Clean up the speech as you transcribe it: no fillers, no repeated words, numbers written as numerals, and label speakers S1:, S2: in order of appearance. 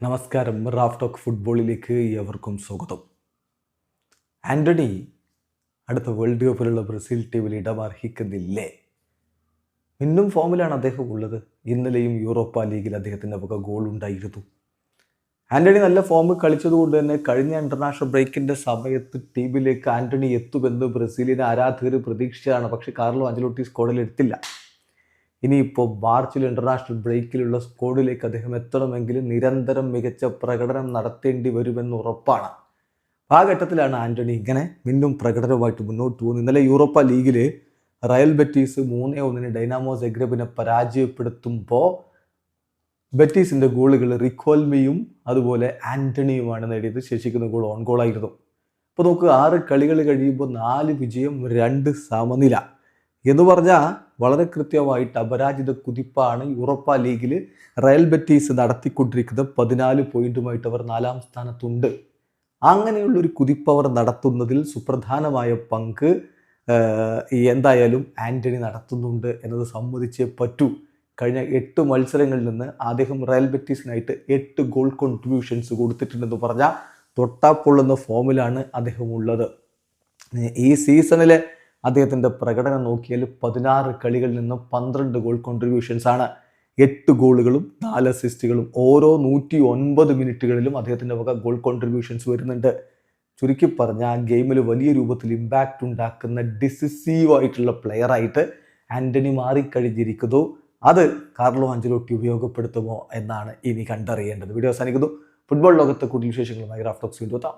S1: നമസ്കാരം. Raf talk ഫുട്ബോളിലേക്ക് ഏവർക്കും സ്വാഗതം. ആൻ്റണി അടുത്ത വേൾഡ് കപ്പിലുള്ള ബ്രസീൽ ടീമിൽ ഇടമർഹിക്കുന്നില്ലേ? ഇന്നും ഫോമിലാണ് അദ്ദേഹം ഉള്ളത്. ഇന്നലെയും യൂറോപ്പ ലീഗിൽ അദ്ദേഹത്തിൻ്റെ വക ഗോൾ ഉണ്ടായിരുന്നു. ആൻ്റണി നല്ല ഫോമിൽ കളിച്ചതുകൊണ്ട് തന്നെ കഴിഞ്ഞ ഇൻ്റർനാഷണൽ ബ്രേക്കിൻ്റെ സമയത്ത് ടീമിലേക്ക് ആൻ്റണി എത്തുമെന്ന് ബ്രസീലിലെ ആരാധകർ പ്രതീക്ഷിച്ചതാണ്. പക്ഷേ കാർലോ ആഞ്ചലോട്ടി സ്ക്വാഡിൽ എടുത്തില്ല. ഇനിയിപ്പോൾ മാർച്ചിൽ ഇൻ്റർനാഷണൽ ബ്രേക്കിലുള്ള സ്ക്വാഡിലേക്ക് അദ്ദേഹം എത്തണമെങ്കിൽ നിരന്തരം മികച്ച പ്രകടനം നടത്തേണ്ടി വരുമെന്ന് ഉറപ്പാണ്. ആ ഘട്ടത്തിലാണ് ആൻ്റണി ഇങ്ങനെ മിന്നും പ്രകടനവുമായിട്ട് മുന്നോട്ട് പോകുന്നത്. ഇന്നലെ യൂറോപ്പ ലീഗിൽ റയൽ ബെറ്റീസ് 3-1 ഡൈനാമോ സഗ്രെബിനെ പരാജയപ്പെടുത്തുമ്പോൾ ബെറ്റീസിൻ്റെ ഗോളുകൾ റിക്വൽമിയും അതുപോലെ ആൻ്റണിയുമാണ് നേടിയത്. ശേഷിക്കുന്ന ഗോൾ ഓൺ ഗോളായിരുന്നു. ഇപ്പോൾ നോക്കുക, 6 കളികൾ കഴിയുമ്പോൾ 4 വിജയം 2 സമനില എന്ന് പറഞ്ഞാൽ വളരെ കൃത്യമായിട്ട് അപരാജിത കുതിപ്പാണ് യൂറോപ്പ ലീഗിൽ റയൽ ബെറ്റീസ് നടത്തിക്കൊണ്ടിരിക്കുന്നത്. 14 പോയിന്റുമായിട്ട് അവർ 4ാം സ്ഥാനത്തുണ്ട്. അങ്ങനെയുള്ളൊരു കുതിപ്പ് അവർ നടത്തുന്നതിൽ സുപ്രധാനമായ പങ്ക് എന്തായാലും ആൻ്റണി നടത്തുന്നുണ്ട് എന്നത് സമ്മതിച്ചേ പറ്റൂ. കഴിഞ്ഞ 8 മത്സരങ്ങളിൽ നിന്ന് അദ്ദേഹം റയൽ ബെറ്റീസിനായിട്ട് 8 ഗോൾ കോൺട്രിബ്യൂഷൻസ് കൊടുത്തിട്ടുണ്ടെന്ന് പറഞ്ഞാൽ തൊട്ടാപ്പൊള്ളുന്ന ഫോമിലാണ് അദ്ദേഹം ഉള്ളത്. ഈ സീസണിലെ അദ്ദേഹത്തിൻ്റെ പ്രകടനം നോക്കിയാൽ 16 കളികളിൽ നിന്ന് 12 ഗോൾ കോൺട്രിബ്യൂഷൻസ് ആണ്. 8 ഗോളുകളും 4 അസിസ്റ്റുകളും. ഓരോ 109 മിനിറ്റുകളിലും അദ്ദേഹത്തിൻ്റെ വക ഗോൾ കോൺട്രിബ്യൂഷൻസ് വരുന്നുണ്ട്. ചുരുക്കി പറഞ്ഞാൽ ആ ഗെയിമിൽ വലിയ രൂപത്തിൽ ഇമ്പാക്റ്റ് ഉണ്ടാക്കുന്ന ഡിസിസീവായിട്ടുള്ള പ്ലെയറായിട്ട് ആൻ്റണി മാറിക്കഴിഞ്ഞിരിക്കുന്നു. അത് കാർലോ ആഞ്ചലോട്ടി ഉപയോഗപ്പെടുത്തുമോ എന്നാണ് ഇനി കണ്ടറിയേണ്ടത്. വീഡിയോ അവസാനിക്കുന്നു. ഫുട്ബോൾ ലോകത്തെ കൂടുതൽ വിശേഷങ്ങളുമായി റാഫ് ടോക്സ് വീണ്ടും എത്താം.